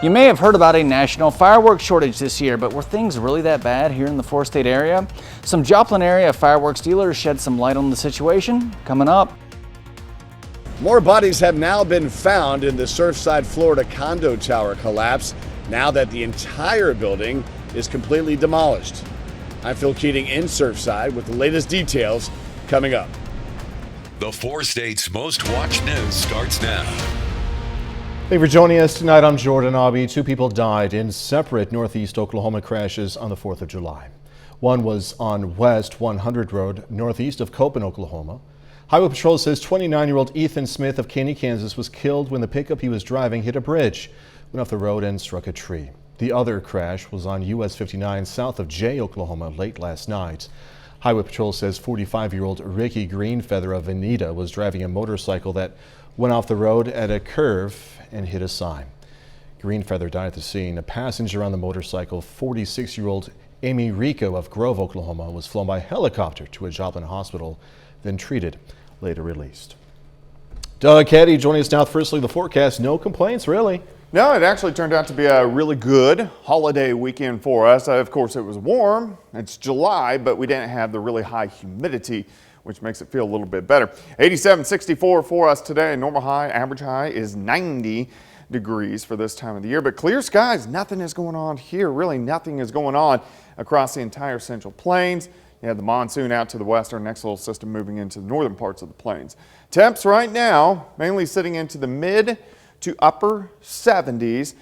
You may have heard about a national fireworks shortage this year, but were things really that bad here in the four-state area? Some Joplin area fireworks dealers shed some light on the situation. Coming up. More bodies have now been found in the Surfside, Florida condo tower collapse now that the entire building is completely demolished. I'm Phil Keating in Surfside with the latest details coming up. The four states' most watched news starts now. Thank you for joining us tonight. I'm Jordan Abbey. Two people died in separate Northeast Oklahoma crashes on the 4th of July. One was on West 100 Road, northeast of Copen, Oklahoma. Highway Patrol says 29-year-old Ethan Smith of Caney, Kansas was killed when the pickup he was driving hit a bridge, went off the road and struck a tree. The other crash was on US 59 south of Jay, Oklahoma late last night. Highway Patrol says 45-year-old Ricky Greenfeather of Veneta was driving a motorcycle that went off the road at a curve and hit a sign. Greenfeather died at the scene. A passenger on the motorcycle, 46-year-old Amy Rico of Grove, Oklahoma, was flown by helicopter to a Joplin hospital, then treated, later released. Doug Caddy joining us now. Firstly, the forecast. No complaints, really. No, it actually turned out to be a really good holiday weekend for us. Of course, it was warm. It's July, but we didn't have the really high humidity, which makes it feel a little bit better. 87-64 for us today. Normal high, average high is 90 degrees for this time of the year. But clear skies, nothing is going on here. Really nothing is going on across the entire Central Plains. You have the monsoon out to the west, our next little system moving into the northern parts of the plains. Temps right now, mainly sitting into the mid to upper 70s,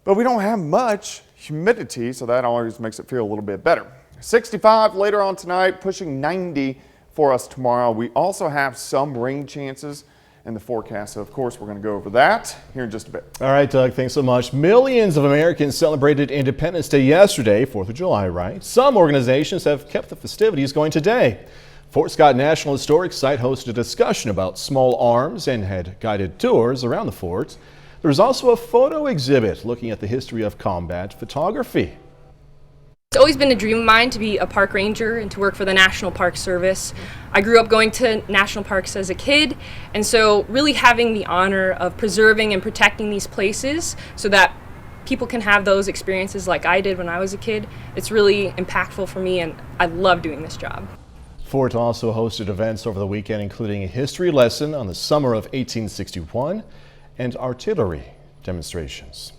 but we don't have much humidity, so that always makes it feel a little bit better. 65 later on tonight, pushing 90 for us tomorrow. We also have some rain chances in the forecast, so of course we're going to go over that here in just a bit. All right, Doug, thanks so much. Millions of Americans celebrated Independence Day yesterday, 4th of July, right? Some organizations have kept the festivities going today. Fort Scott National Historic Site hosted a discussion about small arms and had guided tours around the fort. There was also a photo exhibit looking at the history of combat photography. It's always been a dream of mine to be a park ranger and to work for the National Park Service. I grew up going to national parks as a kid, and so really having the honor of preserving and protecting these places so that people can have those experiences like I did when I was a kid, it's really impactful for me, and I love doing this job. Fort also hosted events over the weekend, including a history lesson on the summer of 1861 and artillery demonstrations.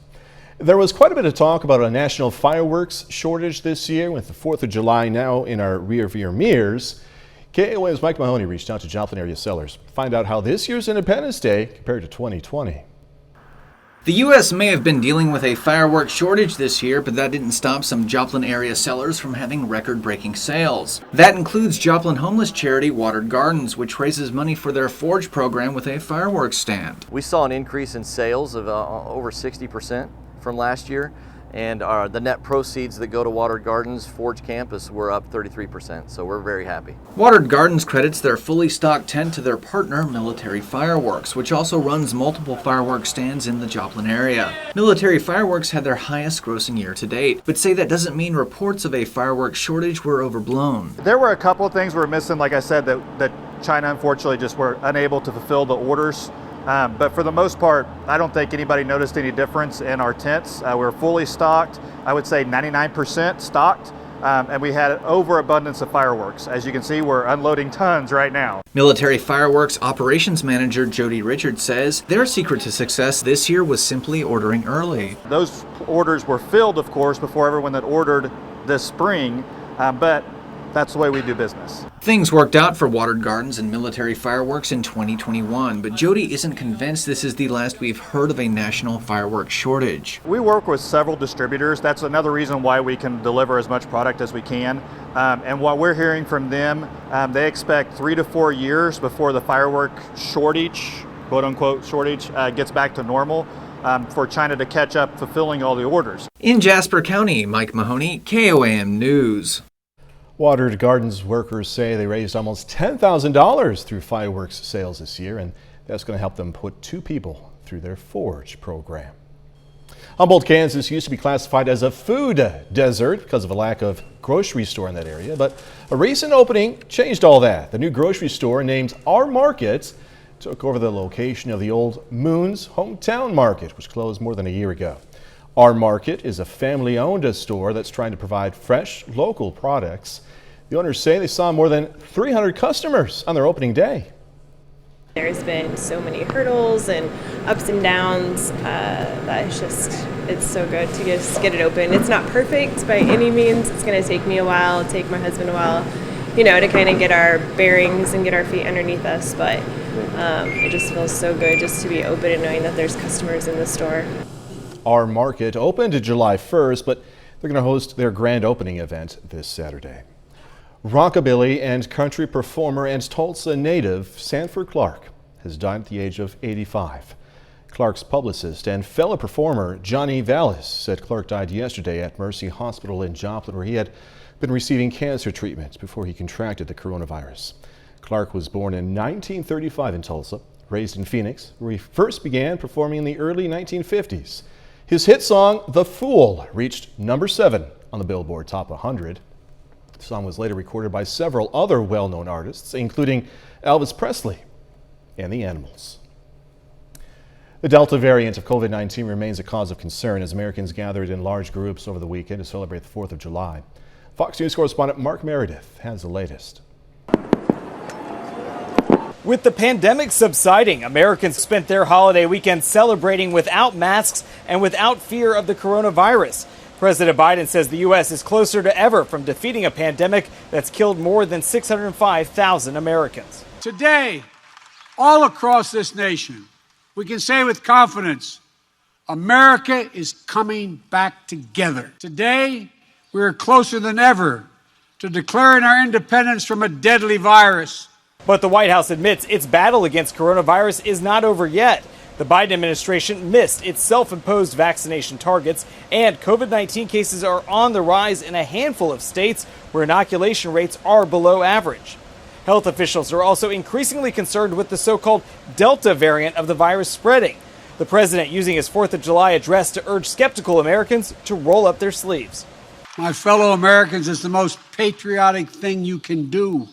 There was quite a bit of talk about a national fireworks shortage this year, with the 4th of July now in our rearview mirrors. KOA's Mike Mahoney reached out to Joplin area sellers to find out how this year's Independence Day compared to 2020. The U.S. may have been dealing with a fireworks shortage this year, but that didn't stop some Joplin area sellers from having record-breaking sales. That includes Joplin homeless charity Watered Gardens, which raises money for their Forge program with a fireworks stand. We saw an increase in sales of over 60% from last year, and the net proceeds that go to Watered Gardens Forge Campus were up 33%, so we're very happy. Watered Gardens credits their fully stocked tent to their partner, Military Fireworks, which also runs multiple fireworks stands in the Joplin area. Military Fireworks had their highest grossing year to date, but say that doesn't mean reports of a fireworks shortage were overblown. There were a couple of things we were missing, like I said, that China unfortunately just were unable to fulfill the orders. But for the most part, I don't think anybody noticed any difference in our tents. We're fully stocked, I would say 99% stocked, and we had overabundance of fireworks. As you can see, we're unloading tons right now. Military Fireworks Operations Manager Jody Richards says their secret to success this year was simply ordering early. Those orders were filled, of course, before everyone that ordered this spring, but that's the way we do business. Things worked out for Watered Gardens and Military Fireworks in 2021, but Jody isn't convinced this is the last we've heard of a national fireworks shortage. We work with several distributors. That's another reason why we can deliver as much product as we can. And what we're hearing from them, they expect 3 to 4 years before the firework shortage, quote unquote shortage, gets back to normal. For China to catch up fulfilling all the orders. In Jasper County, Mike Mahoney, KOAM News. Watered Gardens workers say they raised almost $10,000 through fireworks sales this year, and that's going to help them put 2 people through their Forge program. Humboldt, Kansas used to be classified as a food desert because of a lack of grocery store in that area, but a recent opening changed all that. The new grocery store named Our Market took over the location of the old Moon's Hometown Market, which closed more than a year ago. Our Market is a family-owned store that's trying to provide fresh, local products. The owners say they saw more than 300 customers on their opening day. There's been so many hurdles and ups and downs that it's so good to just get it open. It's not perfect by any means. It's going to take me a while, take my husband a while, to kind of get our bearings and get our feet underneath us. But it just feels so good just to be open and knowing that there's customers in the store. Our Market opened July 1st, but they're going to host their grand opening event this Saturday. Rockabilly and country performer and Tulsa native Sanford Clark has died at the age of 85. Clark's publicist and fellow performer Johnny Vallis said Clark died yesterday at Mercy Hospital in Joplin, where he had been receiving cancer treatment before he contracted the coronavirus. Clark was born in 1935 in Tulsa, raised in Phoenix, where he first began performing in the early 1950s. His hit song, The Fool, reached number 7 on the Billboard Top 100. The song was later recorded by several other well-known artists, including Elvis Presley and the Animals. The Delta variant of COVID-19 remains a cause of concern as Americans gathered in large groups over the weekend to celebrate the 4th of July. Fox News correspondent Mark Meredith has the latest. With the pandemic subsiding, Americans spent their holiday weekend celebrating without masks and without fear of the coronavirus. President Biden says the U.S. is closer to ever from defeating a pandemic that's killed more than 605,000 Americans. Today, all across this nation, we can say with confidence, America is coming back together. Today, we are closer than ever to declaring our independence from a deadly virus. But the White House admits its battle against coronavirus is not over yet. The Biden administration missed its self-imposed vaccination targets, and COVID-19 cases are on the rise in a handful of states where inoculation rates are below average. Health officials are also increasingly concerned with the so-called Delta variant of the virus spreading. The president using his 4th of July address to urge skeptical Americans to roll up their sleeves. My fellow Americans, it's the most patriotic thing you can do.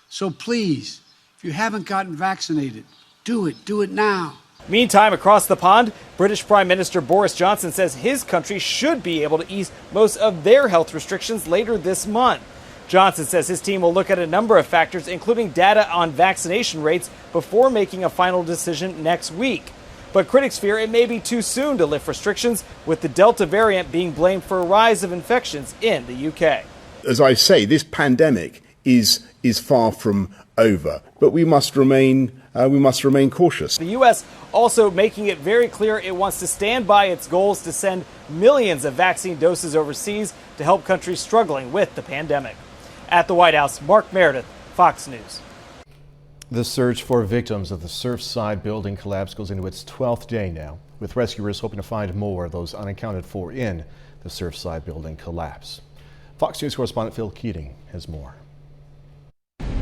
So please, if you haven't gotten vaccinated, do it now. Meantime, across the pond, British Prime Minister Boris Johnson says his country should be able to ease most of their health restrictions later this month. Johnson says his team will look at a number of factors, including data on vaccination rates, before making a final decision next week. But critics fear it may be too soon to lift restrictions, with the Delta variant being blamed for a rise of infections in the UK. As I say, this pandemic is far from over, but we must remain cautious. The U.S. also making it very clear it wants to stand by its goals to send millions of vaccine doses overseas to help countries struggling with the pandemic. At the White House, Mark Meredith, Fox News. The search for victims of the Surfside building collapse goes into its 12th day now, with rescuers hoping to find more of those unaccounted for in the Surfside building collapse. Fox News correspondent Phil Keating has more.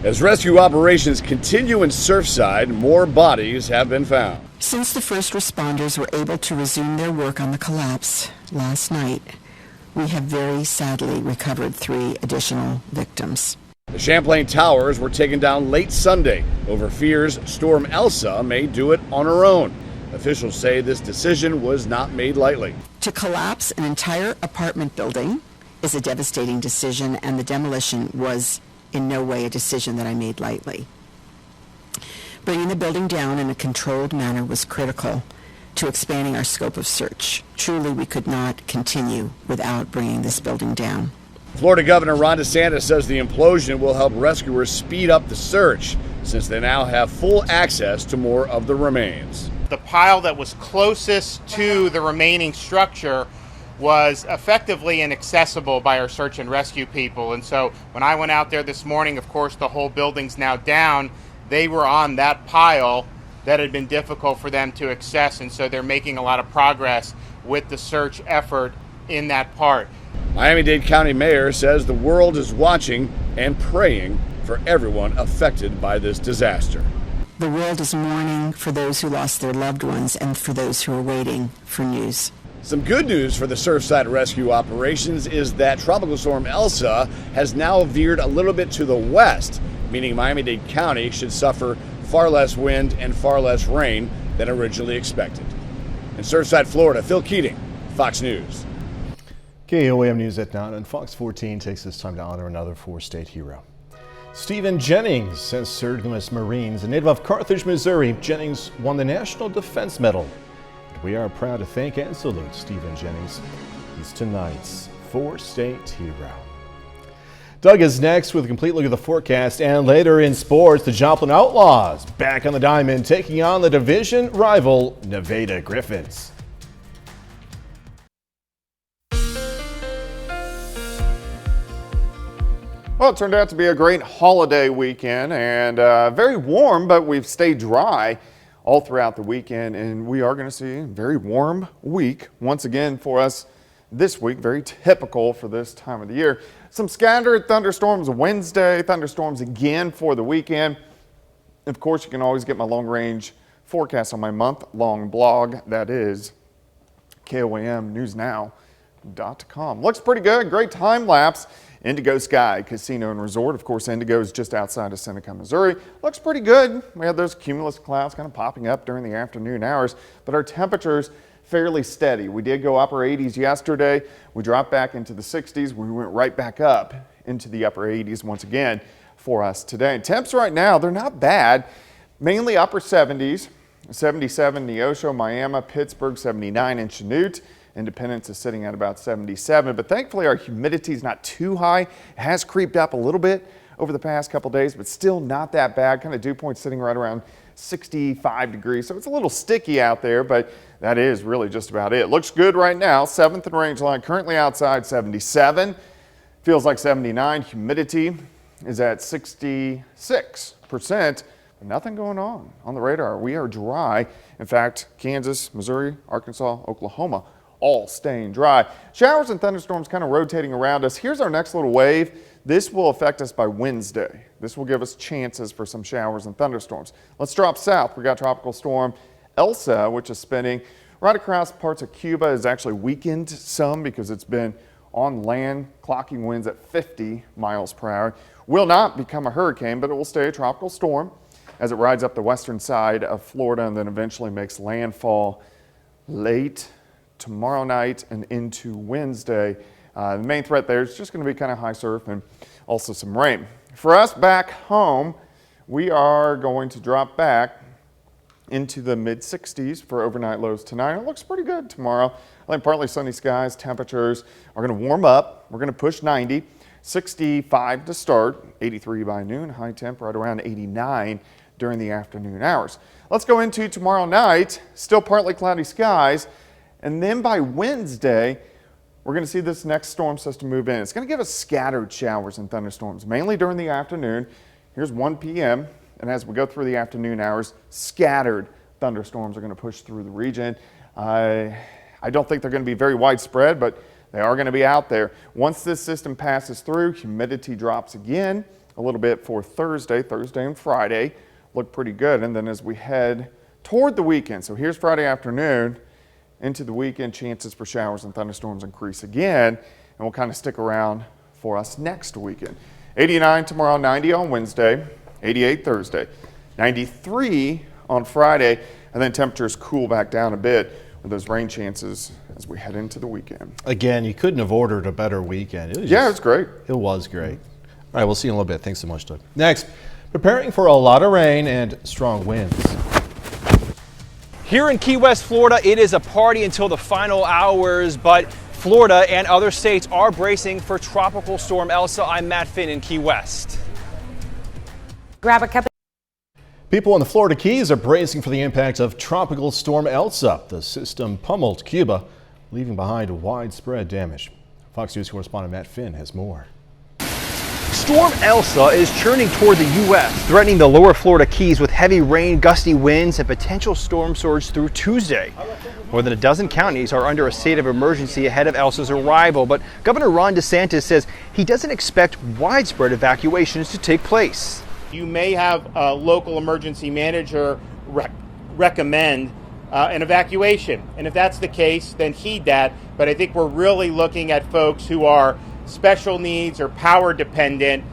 As rescue operations continue in Surfside, more bodies have been found. Since the first responders were able to resume their work on the collapse last night, we have very sadly recovered 3 additional victims. The Champlain Towers were taken down late Sunday over fears Storm Elsa may do it on her own. Officials say this decision was not made lightly. To collapse an entire apartment building is a devastating decision, and the demolition was in no way a decision that I made lightly. Bringing the building down in a controlled manner was critical to expanding our scope of search. Truly, we could not continue without bringing this building down. Florida Governor Ron DeSantis says the implosion will help rescuers speed up the search, since they now have full access to more of the remains. The pile that was closest to the remaining structure was effectively inaccessible by our search and rescue people. And so when I went out there this morning, of course, the whole building's now down. They were on that pile that had been difficult for them to access. And so they're making a lot of progress with the search effort in that part. Miami-Dade County Mayor says the world is watching and praying for everyone affected by this disaster. The world is mourning for those who lost their loved ones and for those who are waiting for news. Some good news for the Surfside rescue operations is that Tropical Storm Elsa has now veered a little bit to the west, meaning Miami-Dade County should suffer far less wind and far less rain than originally expected. In Surfside, Florida, Phil Keating, Fox News. KOAM News at 9 and Fox 14 takes this time to honor another four-state hero. Stephen Jennings sent St. Louis Marines, a native of Carthage, Missouri. Jennings won the National Defense Medal. We are proud to thank and salute Stephen Jennings. He's tonight's four-state hero. Doug is next with a complete look at the forecast, and later in sports, the Joplin Outlaws back on the diamond, taking on the division rival Nevada Griffins. Well, it turned out to be a great holiday weekend and very warm, but we've stayed dry all throughout the weekend, and we are going to see a very warm week once again for us this week. Very typical for this time of the year. Some scattered thunderstorms Wednesday, thunderstorms again for the weekend. Of course, you can always get my long-range forecast on my month-long blog. That is KOAMnewsnow.com. Looks pretty good. Great time lapse. Indigo Sky Casino and Resort. Of course, Indigo is just outside of Seneca, Missouri. Looks pretty good. We had those cumulus clouds kind of popping up during the afternoon hours, but our temperatures fairly steady. We did go upper 80s yesterday. We dropped back into the 60s. We went right back up into the upper 80s once again for us today. And temps right now, they're not bad. Mainly upper 70s, 77 Neosho, Miami, Pittsburgh, 79 in Chanute. Independence is sitting at about 77, but thankfully our humidity is not too high. It has creeped up a little bit over the past couple days, but still not that bad. Kind of dew point sitting right around 65 degrees, so it's a little sticky out there, but that is really just about it. Looks good right now. 7th and range line currently outside 77. Feels like 79. Humidity is at 66%, but nothing going on the radar. We are dry. In fact, Kansas, Missouri, Arkansas, Oklahoma, all staying dry. Showers and thunderstorms kind of rotating around us. Here's our next little wave. This will affect us by Wednesday. This will give us chances for some showers and thunderstorms. Let's drop south. We got tropical storm Elsa, which is spinning right across parts of Cuba. Has actually weakened some because it's been on land, clocking winds at 50 miles per hour. Will not become a hurricane, but it will stay a tropical storm as it rides up the western side of Florida and then eventually makes landfall late tomorrow night and into Wednesday. The main threat there is just going to be kind of high surf and also some rain. For us back home, we are going to drop back into the mid-60s for overnight lows tonight. It looks pretty good tomorrow. I think partly sunny skies. Temperatures are going to warm up. We're going to push 90. 65 to start, 83 by noon. High temp right around 89 during the afternoon hours. Let's go into tomorrow night. Still partly cloudy skies. And then by Wednesday, we're going to see this next storm system move in. It's going to give us scattered showers and thunderstorms, mainly during the afternoon. Here's 1 p.m. And as we go through the afternoon hours, scattered thunderstorms are going to push through the region. I don't think they're going to be very widespread, but they are going to be out there. Once this system passes through, humidity drops again a little bit for Thursday and Friday. Look pretty good. And then as we head toward the weekend, so here's Friday afternoon, into the weekend, chances for showers and thunderstorms increase again, and we'll kind of stick around for us next weekend. 89 tomorrow, 90 on Wednesday, 88 Thursday, 93 on Friday, and then temperatures cool back down a bit with those rain chances as we head into the weekend. Again, you couldn't have ordered a better weekend. It's great. It was great. All right, we'll see you in a little bit. Thanks so much, Doug. Next, preparing for a lot of rain and strong winds. Here in Key West, Florida, it is a party until the final hours, but Florida and other states are bracing for Tropical Storm Elsa. I'm Matt Finn in Key West. Grab a cup. People in the Florida Keys are bracing for the impact of Tropical Storm Elsa. The system pummeled Cuba, leaving behind widespread damage. Fox News correspondent Matt Finn has more. Storm Elsa is churning toward the U.S., threatening the lower Florida Keys with heavy rain, gusty winds, and potential storm surge through Tuesday. More than a dozen counties are under a state of emergency ahead of Elsa's arrival, but Governor Ron DeSantis says he doesn't expect widespread evacuations to take place. You may have a local emergency manager recommend an evacuation, and if that's the case, then heed that. But I think we're really looking at folks who are special needs or power dependent.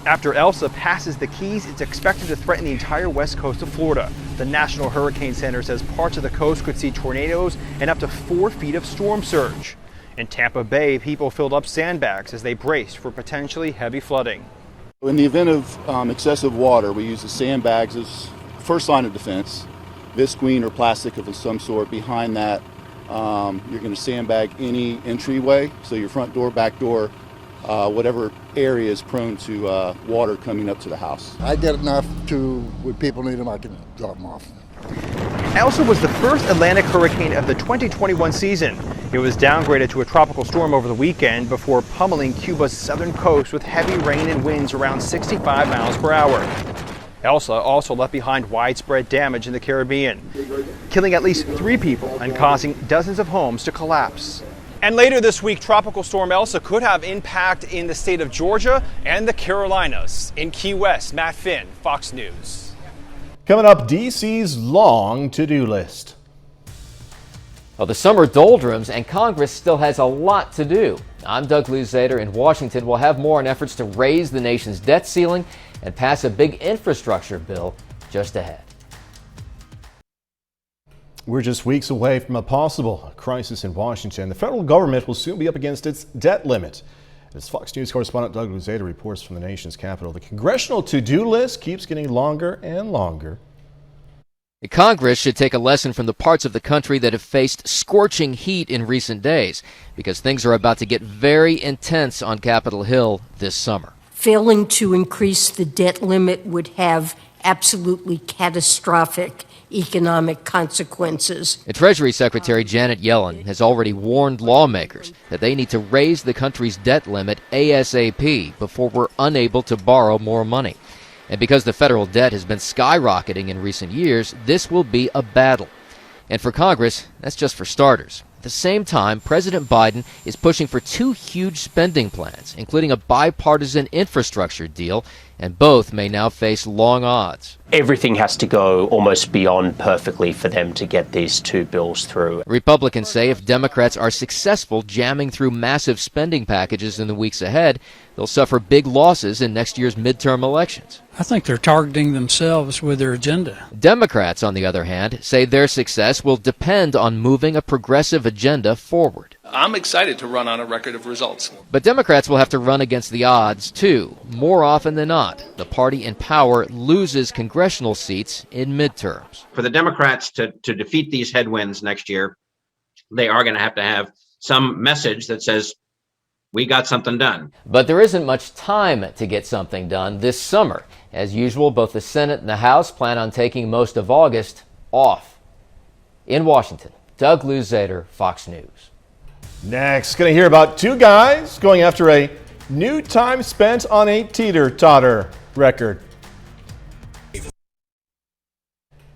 After Elsa passes the Keys, it's expected to threaten the entire west coast of Florida. The National Hurricane Center says parts of the coast could see tornadoes and up to 4 feet of storm surge. In Tampa Bay, people filled up sandbags as they braced for potentially heavy flooding. In the event of excessive water, we use the sandbags as first line of defense. Visqueen or plastic of some sort. Behind that, you're going to sandbag any entryway, so your front door, back door, whatever area is prone to water coming up to the house. I get enough to, when people need them, I can drop them off. Elsa was the first Atlantic hurricane of the 2021 season. It was downgraded to a tropical storm over the weekend before pummeling Cuba's southern coast with heavy rain and winds around 65 miles per hour. Elsa also left behind widespread damage in the Caribbean, killing at least 3 people and causing dozens of homes to collapse. And later this week, Tropical Storm Elsa could have impact in the state of Georgia and the Carolinas. In Key West, Matt Finn, Fox News. Coming up, D.C.'s long to-do list. Well, the summer doldrums and Congress still has a lot to do. I'm Doug Luzader in Washington. We'll have more on efforts to raise the nation's debt ceiling and pass a big infrastructure bill just ahead. We're just weeks away from a possible crisis in Washington. The federal government will soon be up against its debt limit. As Fox News correspondent Doug Luzader reports from the nation's capital, the congressional to-do list keeps getting longer and longer. Congress should take a lesson from the parts of the country that have faced scorching heat in recent days, because things are about to get very intense on Capitol Hill this summer. Failing to increase the debt limit would have absolutely catastrophic economic consequences. Treasury Secretary Janet Yellen has already warned lawmakers that they need to raise the country's debt limit ASAP before we're unable to borrow more money. And because the federal debt has been skyrocketing in recent years, this will be a battle. And for Congress, that's just for starters. At the same time, President Biden is pushing for 2 huge spending plans, including a bipartisan infrastructure deal, and both may now face long odds. Everything has to go almost beyond perfectly for them to get these 2 bills through. Republicans say if Democrats are successful jamming through massive spending packages in the weeks ahead, they'll suffer big losses in next year's midterm elections. I think they're targeting themselves with their agenda. Democrats, on the other hand, say their success will depend on moving a progressive agenda forward. I'm excited to run on a record of results. But Democrats will have to run against the odds, too. More often than not, the party in power loses congressional seats in midterms. For the Democrats to defeat these headwinds next year, they are going to have some message that says, we got something done. But there isn't much time to get something done this summer. As usual, both the Senate and the House plan on taking most of August off. In Washington, Doug Luzader, Fox News. Next, going to hear about 2 guys going after a new time spent on a teeter-totter record.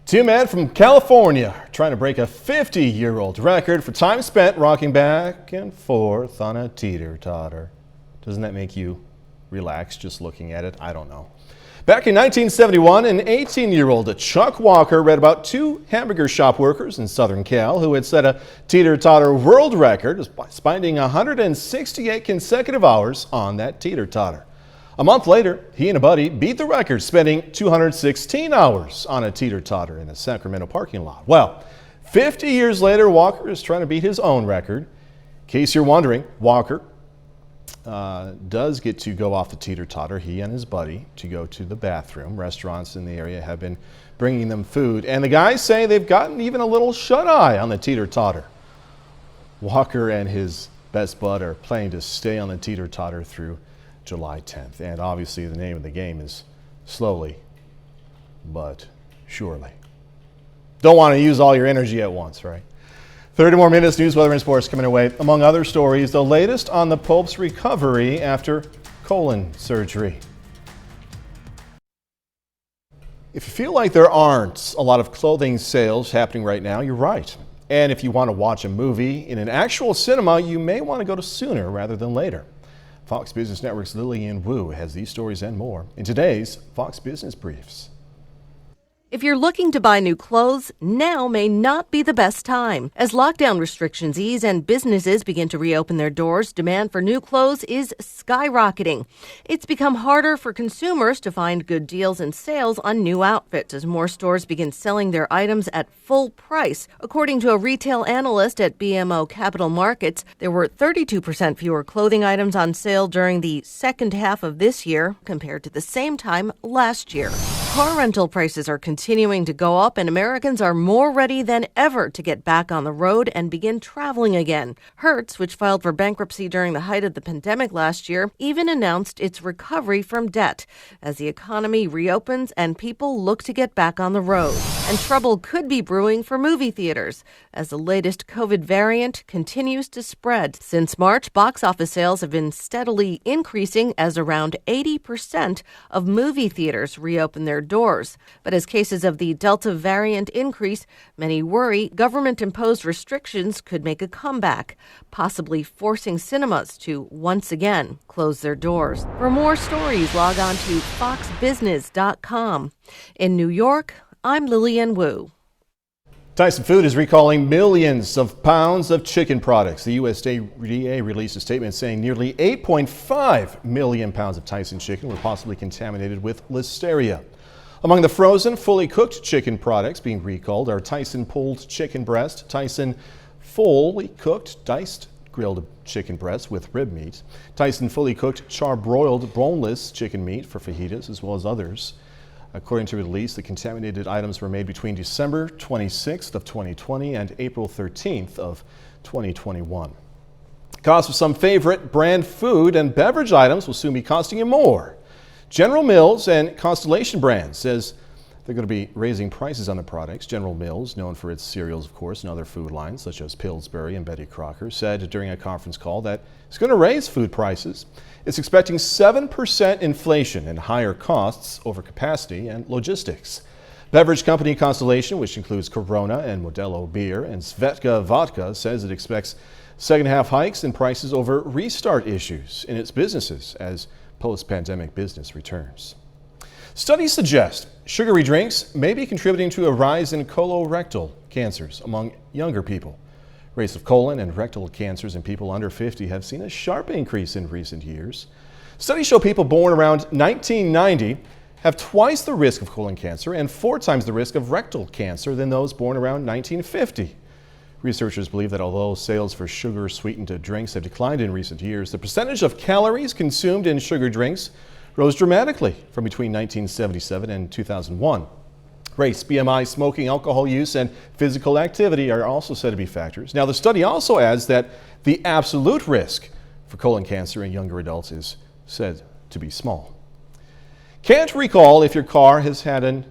2 men from California are trying to break a 50-year-old record for time spent rocking back and forth on a teeter-totter. Doesn't that make you relax just looking at it? I don't know. Back in 1971, an 18-year-old Chuck Walker read about 2 hamburger shop workers in Southern Cal who had set a teeter-totter world record by spending 168 consecutive hours on that teeter-totter. A month later, he and a buddy beat the record, spending 216 hours on a teeter-totter in a Sacramento parking lot. Well, 50 years later, Walker is trying to beat his own record. In case you're wondering, Walker does get to go off the teeter-totter, he and his buddy, to go to the bathroom. Restaurants in the area have been bringing them food, and the guys say they've gotten even a little shut-eye on the teeter-totter. Walker and his best bud are planning to stay on the teeter-totter through July 10th, and obviously the name of the game is slowly but surely. Don't want to use all your energy at once, right? 30 more minutes, news, weather, and sports coming away. Among other stories, the latest on the Pope's recovery after colon surgery. If you feel like there aren't a lot of clothing sales happening right now, you're right. And if you want to watch a movie in an actual cinema, you may want to go to sooner rather than later. Fox Business Network's Lillian Wu has these stories and more in today's Fox Business Briefs. If you're looking to buy new clothes, now may not be the best time. As lockdown restrictions ease and businesses begin to reopen their doors, demand for new clothes is skyrocketing. It's become harder for consumers to find good deals and sales on new outfits as more stores begin selling their items at full price. According to a retail analyst at BMO Capital Markets, there were 32% fewer clothing items on sale during the second half of this year compared to the same time last year. Car rental prices are continuing to go up, and Americans are more ready than ever to get back on the road and begin traveling again. Hertz, which filed for bankruptcy during the height of the pandemic last year, even announced its recovery from debt as the economy reopens and people look to get back on the road. And trouble could be brewing for movie theaters as the latest COVID variant continues to spread. Since March, box office sales have been steadily increasing as around 80% of movie theaters reopen their doors. But as cases of the Delta variant increase, many worry government-imposed restrictions could make a comeback, possibly forcing cinemas to once again close their doors. For more stories, log on to foxbusiness.com. In New York, I'm Lillian Wu. Tyson Food is recalling millions of pounds of chicken products. The USDA released a statement saying nearly 8.5 million pounds of Tyson chicken were possibly contaminated with listeria. Among the frozen, fully cooked chicken products being recalled are Tyson pulled chicken breast, Tyson fully cooked diced grilled chicken breast with rib meat, Tyson fully cooked charbroiled boneless chicken meat for fajitas, as well as others. According to the release, the contaminated items were made between December 26th of 2020 and April 13th of 2021. Cost of some favorite brand food and beverage items will soon be costing you more. General Mills and Constellation Brands says they're going to be raising prices on the products. General Mills, known for its cereals, of course, and other food lines such as Pillsbury and Betty Crocker, said during a conference call that it's going to raise food prices. It's expecting 7% inflation and higher costs over capacity and logistics. Beverage company Constellation, which includes Corona and Modelo beer and Svedka vodka, says it expects second-half hikes in prices over restart issues in its businesses as post-pandemic business returns. Studies suggest sugary drinks may be contributing to a rise in colorectal cancers among younger people. Rates of colon and rectal cancers in people under 50 have seen a sharp increase in recent years. Studies show people born around 1990 have twice the risk of colon cancer and 4 times the risk of rectal cancer than those born around 1950. Researchers believe that although sales for sugar-sweetened drinks have declined in recent years, the percentage of calories consumed in sugar drinks rose dramatically from between 1977 and 2001. Race, BMI, smoking, alcohol use, and physical activity are also said to be factors. Now, the study also adds that the absolute risk for colon cancer in younger adults is said to be small. Can't recall if your car has had an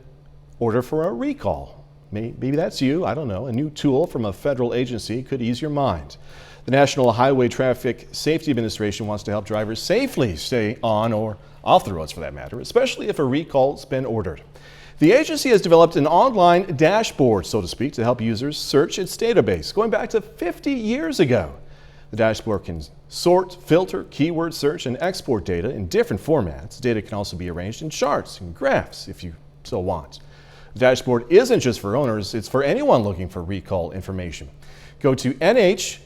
order for a recall. Maybe that's you, I don't know. A new tool from a federal agency could ease your mind. The National Highway Traffic Safety Administration wants to help drivers safely stay on or off the roads for that matter, especially if a recall's been ordered. The agency has developed an online dashboard, so to speak, to help users search its database, going back to 50 years ago. The dashboard can sort, filter, keyword search, and export data in different formats. Data can also be arranged in charts and graphs if you so want. The dashboard isn't just for owners, it's for anyone looking for recall information. Go to nhtsa.gov,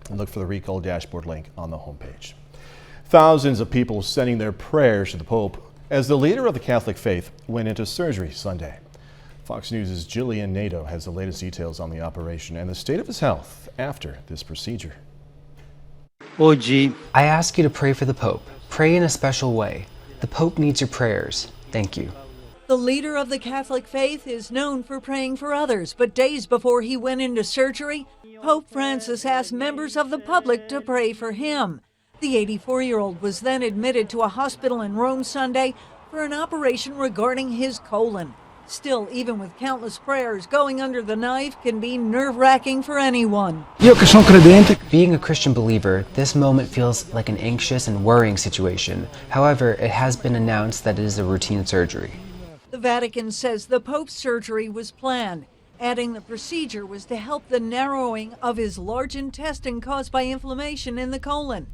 and look for the recall dashboard link on the homepage. Thousands of people sending their prayers to the Pope as the leader of the Catholic faith went into surgery Sunday. Fox News' Jillian Nato has the latest details on the operation and the state of his health after this procedure. I ask you to pray for the Pope. Pray in a special way. The Pope needs your prayers. Thank you. The leader of the Catholic faith is known for praying for others, but days before he went into surgery, Pope Francis asked members of the public to pray for him. The 84-year-old was then admitted to a hospital in Rome Sunday for an operation regarding his colon. Still, even with countless prayers, going under the knife can be nerve-wracking for anyone. Being a Christian believer, this moment feels like an anxious and worrying situation. However, it has been announced that it is a routine surgery. The Vatican says the Pope's surgery was planned, adding the procedure was to help the narrowing of his large intestine caused by inflammation in the colon.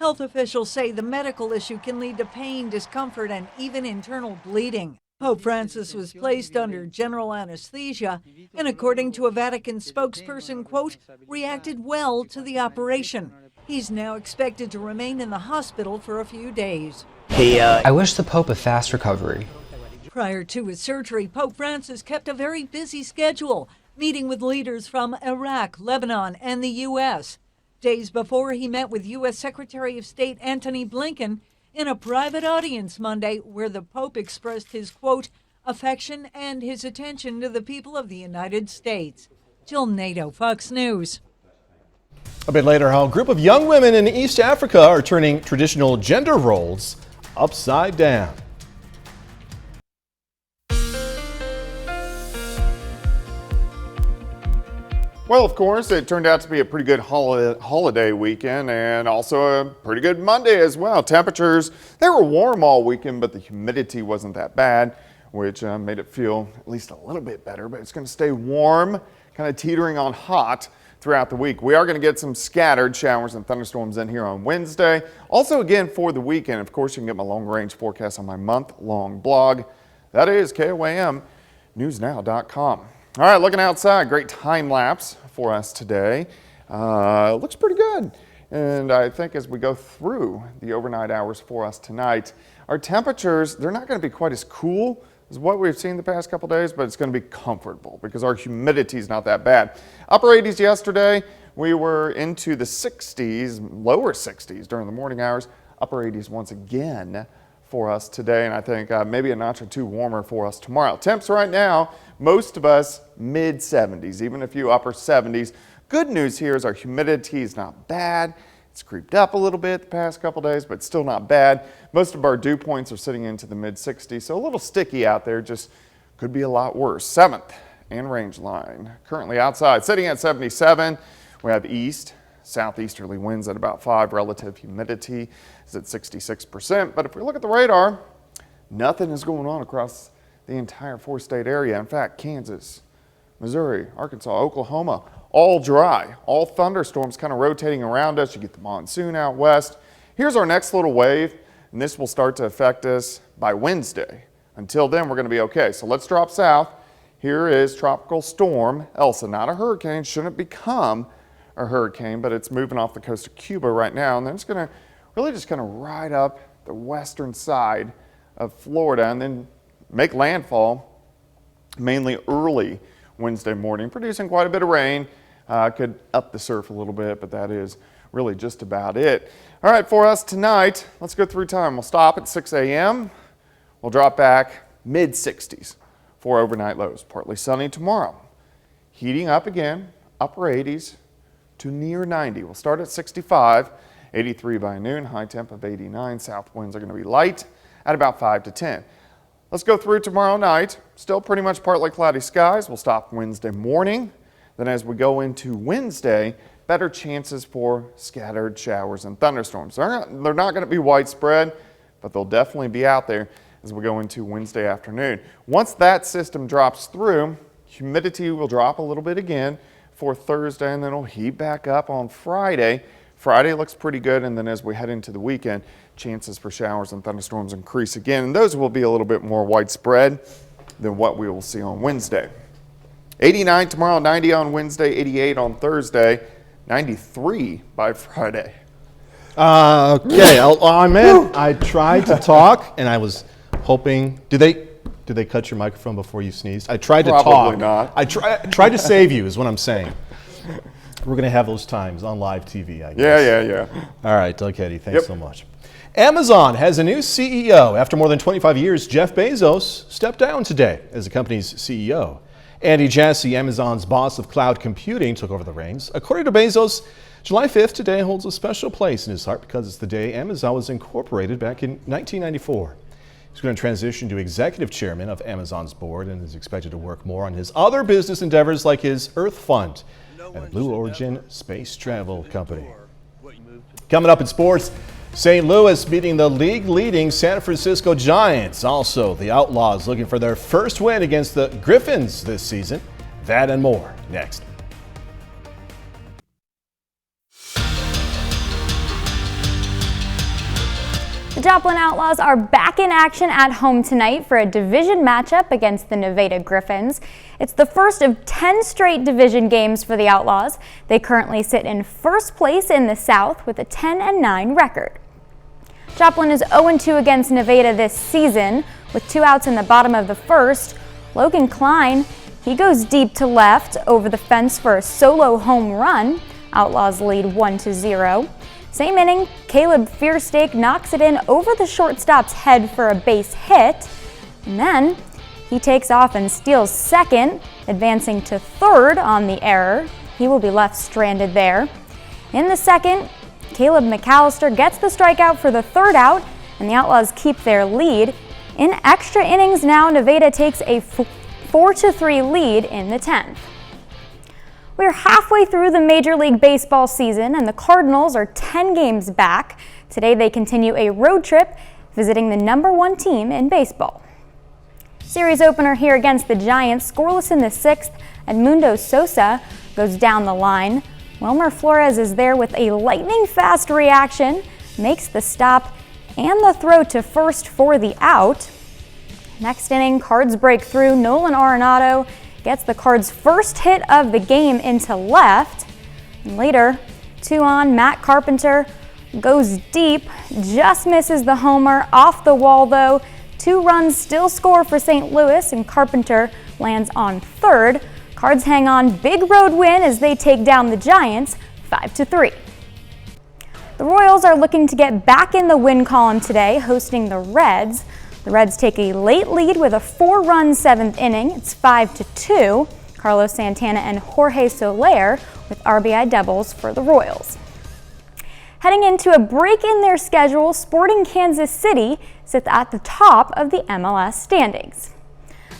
Health officials say the medical issue can lead to pain, discomfort, and even internal bleeding. Pope Francis was placed under general anesthesia and, according to a Vatican spokesperson, quote, reacted well to the operation. He's now expected to remain in the hospital for a few days. I wish the Pope a fast recovery. Prior to his surgery, Pope Francis kept a very busy schedule, meeting with leaders from Iraq, Lebanon, and the U.S. Days before, he met with U.S. Secretary of State Antony Blinken in a private audience Monday where the Pope expressed his, quote, affection and his attention to the people of the United States. Jill Nato, Fox News. A bit later, how a group of young women in East Africa are turning traditional gender roles upside down. Well, of course, it turned out to be a pretty good holiday weekend and also a pretty good Monday as well. Temperatures, they were warm all weekend, but the humidity wasn't that bad, which made it feel at least a little bit better, but it's going to stay warm, kind of teetering on hot throughout the week. We are going to get some scattered showers and thunderstorms in here on Wednesday. Also, again, for the weekend, of course, you can get my long-range forecast on my month-long blog. That is KOAMnewsnow.com. All right, looking outside, great time lapse for us today. Looks pretty good. And I think as we go through the overnight hours for us tonight, our temperatures, they're not going to be quite as cool as what we've seen the past couple days, but it's going to be comfortable because our humidity is not that bad. Upper 80s yesterday, we were into the 60s, lower 60s during the morning hours. Upper 80s once again for us today, and I think maybe a notch or two warmer for us tomorrow. Temps right now, most of us mid 70s, even a few upper 70s. Good news here is our humidity is not bad. It's creeped up a little bit the past couple days, but still not bad. Most of our dew points are sitting into the mid 60s, so a little sticky out there, just could be a lot worse. 7th and range line. Currently outside, sitting at 77. We have east, southeasterly winds at about 5. Relative humidity is at 66%. But if we look at the radar, nothing is going on across the entire 4-state area. In fact, Kansas, Missouri, Arkansas, Oklahoma, all dry, all thunderstorms kind of rotating around us. You get the monsoon out west. Here's our next little wave, and this will start to affect us by Wednesday. Until then, we're going to be okay. So let's drop south. Here is Tropical Storm Elsa, not a hurricane, shouldn't become a hurricane, but it's moving off the coast of Cuba right now, and then it's going to really just kind of ride up the western side of Florida and then make landfall mainly early Wednesday morning, producing quite a bit of rain. Could up the surf a little bit, but that is really just about it. All right, for us tonight, let's go through time. We'll stop at 6 a.m. We'll drop back mid 60s for overnight lows. Partly sunny tomorrow. Heating up again, upper 80s to near 90. We'll start at 65, 83 by noon, high temp of 89. South winds are going to be light at about 5 to 10. Let's go through tomorrow night. Still pretty much partly cloudy skies. We'll stop Wednesday morning. Then as we go into Wednesday, better chances for scattered showers and thunderstorms. They're not going to be widespread, but they'll definitely be out there as we go into Wednesday afternoon. Once that system drops through, humidity will drop a little bit again for Thursday, and then it'll heat back up on Friday. Friday looks pretty good, and then as we head into the weekend, chances for showers and thunderstorms increase again, and those will be a little bit more widespread than what we will see on Wednesday. 89 tomorrow, 90 on Wednesday, 88 on Thursday, 93 by Friday. Okay, I'm in. I tried to talk, and I was hoping. Did they cut your microphone before you sneezed? I tried to talk. Probably not. I tried to save you, is what I'm saying. We're going to have those times on live TV, I guess. Yeah. All right, Doug Heddy, thanks so much. Amazon has a new CEO. After more than 25 years, Jeff Bezos stepped down today as the company's CEO. Andy Jassy, Amazon's boss of cloud computing, took over the reins. According to Bezos, July 5th today holds a special place in his heart because it's the day Amazon was incorporated back in 1994. He's going to transition to executive chairman of Amazon's board and is expected to work more on his other business endeavors like his Earth Fund and the Blue Origin space travel company. Coming up in sports, St. Louis beating the league-leading San Francisco Giants. Also, the Outlaws looking for their first win against the Griffins this season. That and more next. The Joplin Outlaws are back in action at home tonight for a division matchup against the Nevada Griffins. It's the first of 10 straight division games for the Outlaws. They currently sit in first place in the South with a 10-9 record. Joplin is 0-2 against Nevada this season. With 2 outs in the bottom of the first, Logan Klein, he goes deep to left over the fence for a solo home run. Outlaws lead 1-0. Same inning, Caleb Fearstake knocks it in over the shortstop's head for a base hit. And then he takes off and steals second, advancing to third on the error. He will be left stranded there. In the second, Caleb McAllister gets the strikeout for the third out, and the Outlaws keep their lead. In extra innings now, Nevada takes a 4-3 lead in the 10th. We're halfway through the Major League Baseball season, and the Cardinals are 10 games back. Today they continue a road trip, visiting the #1 team in baseball. Series opener here against the Giants, scoreless in the 6th, Edmundo Sosa goes down the line. Wilmer Flores is there with a lightning-fast reaction, makes the stop and the throw to first for the out. Next inning, Cards break through. Nolan Arenado gets the Cards' first hit of the game into left. And later, 2 on, Matt Carpenter goes deep, just misses the homer, off the wall though. 2 runs still score for St. Louis, and Carpenter lands on third. Cards hang on, big road win as they take down the Giants 5-3. The Royals are looking to get back in the win column today, hosting the Reds. The Reds take a late lead with a 4-run 7th inning. It's 5-2. Carlos Santana and Jorge Soler with RBI doubles for the Royals. Heading into a break in their schedule, Sporting Kansas City sits at the top of the MLS standings.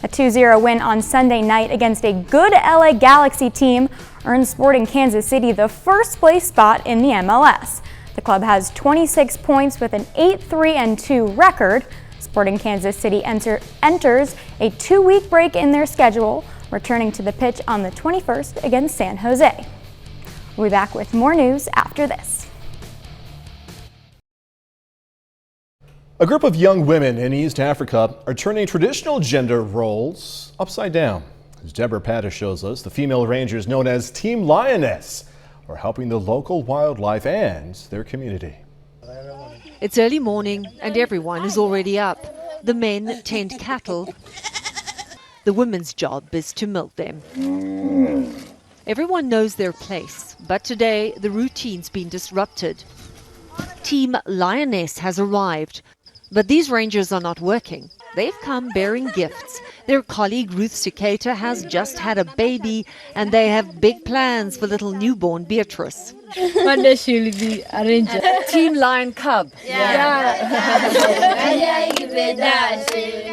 A 2-0 win on Sunday night against a good LA Galaxy team earned Sporting Kansas City the first place spot in the MLS. The club has 26 points with an 8-3-2 record. Sporting Kansas City enters a 2-week break in their schedule, returning to the pitch on the 21st against San Jose. We'll be back with more news after this. A group of young women in East Africa are turning traditional gender roles upside down. As Deborah Patta shows us, the female rangers known as Team Lioness are helping the local wildlife and their community. It's early morning and everyone is already up. The men tend cattle. The women's job is to milk them. Everyone knows their place, but today the routine's been disrupted. Team Lioness has arrived, but these rangers are not working. They've come bearing gifts. Their colleague Ruth Siketa has just had a baby, and they have big plans for little newborn Beatrice. One day she will be a ranger. Team Lion Cub. Yeah.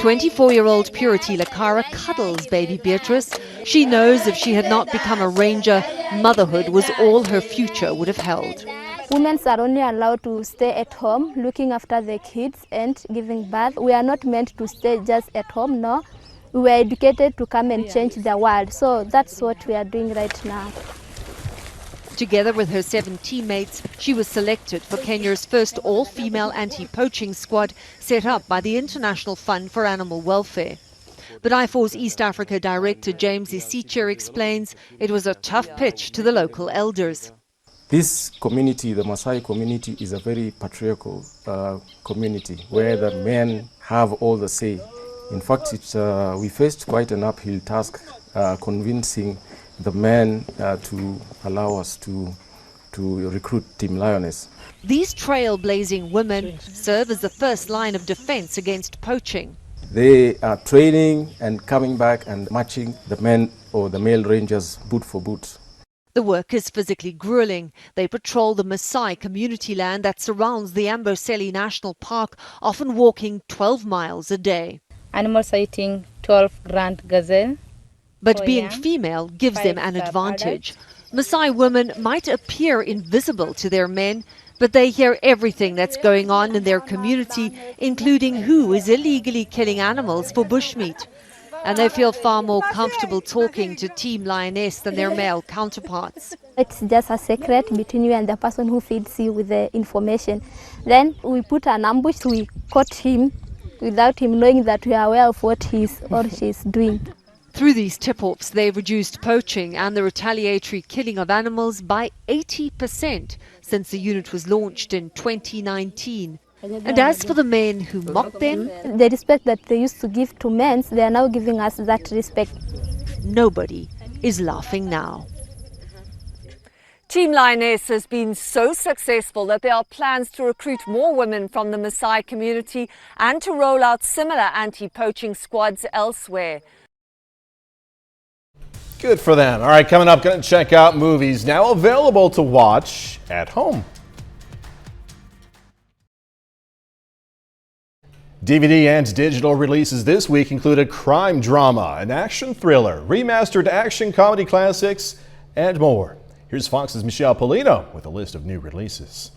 24-year-old Purity Lakara cuddles baby Beatrice. She knows if she had not become a ranger, motherhood was all her future would have held. Women are only allowed to stay at home, looking after the kids and giving birth. We are not meant to stay just at home, no. We were educated to come and change the world. So that's what we are doing right now. Together with her 7 teammates, she was selected for Kenya's first all-female anti-poaching squad set up by the International Fund for Animal Welfare. But IFAW's East Africa Director James Isicher explains it was a tough pitch to the local elders. This community, the Maasai community, is a very patriarchal community where the men have all the say. In fact, we faced quite an uphill task convincing the men to allow us to recruit Team Lioness. These trailblazing women serve as the first line of defense against poaching. They are training and coming back and matching the men or the male rangers boot for boot. The work is physically grueling. They patrol the Maasai community land that surrounds the Amboseli National Park, often walking 12 miles a day. Animal sighting, 12 grand gazelle. But being female gives them an advantage. Maasai women might appear invisible to their men, but they hear everything that's going on in their community, including who is illegally killing animals for bushmeat. And they feel far more comfortable talking to Team Lioness than their male counterparts. It's just a secret between you and the person who feeds you with the information. Then we put an ambush, we caught him without him knowing that we are aware of what he's or she's doing. Through these tip-offs, they've reduced poaching and the retaliatory killing of animals by 80% since the unit was launched in 2019. And as for the men who mocked them, the respect that they used to give to men, they are now giving us that respect. Nobody is laughing now. Team Lioness has been so successful that there are plans to recruit more women from the Maasai community and to roll out similar anti-poaching squads elsewhere. Good for them. All right, coming up, going to check out movies now available to watch at home. DVD and digital releases this week include a crime drama, an action thriller, remastered action comedy classics, and more. Here's Fox's Michelle Polino with a list of new releases.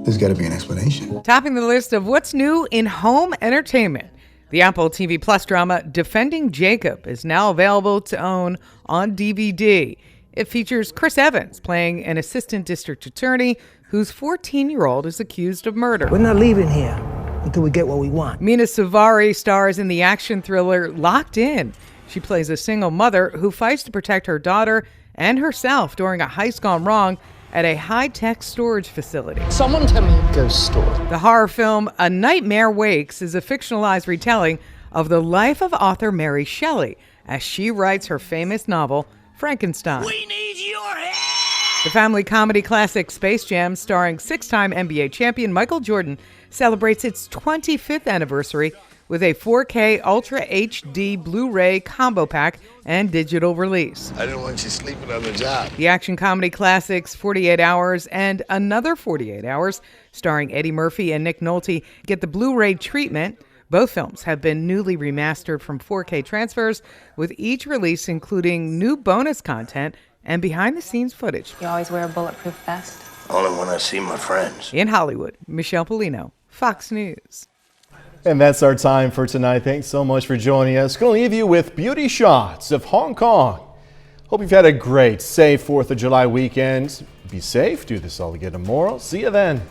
There's got to be an explanation. Topping the list of what's new in home entertainment, the Apple TV Plus drama Defending Jacob is now available to own on DVD. It features Chris Evans playing an assistant district attorney whose 14-year-old is accused of murder. We're not leaving here until we get what we want. Mina Savari stars in the action thriller Locked In. She plays a single mother who fights to protect her daughter and herself during a heist gone wrong at a high-tech storage facility. Someone tell me a ghost story. The horror film A Nightmare Wakes is a fictionalized retelling of the life of author Mary Shelley as she writes her famous novel Frankenstein. We need your help! The family comedy classic Space Jam, starring six-time NBA champion Michael Jordan, celebrates its 25th anniversary with a 4K Ultra HD Blu-ray combo pack and digital release. I didn't want you sleeping on the job. The action comedy classics 48 Hours and Another 48 Hours, starring Eddie Murphy and Nick Nolte, get the Blu-ray treatment. Both films have been newly remastered from 4K transfers, with each release including new bonus content and behind-the-scenes footage. You always wear a bulletproof vest? Only when I see my friends. In Hollywood, Michelle Polino, Fox News. And that's our time for tonight. Thanks so much for joining us. Going to leave you with beauty shots of Hong Kong. Hope you've had a great, safe 4th of July weekend. Be safe. Do this all again tomorrow. See you then.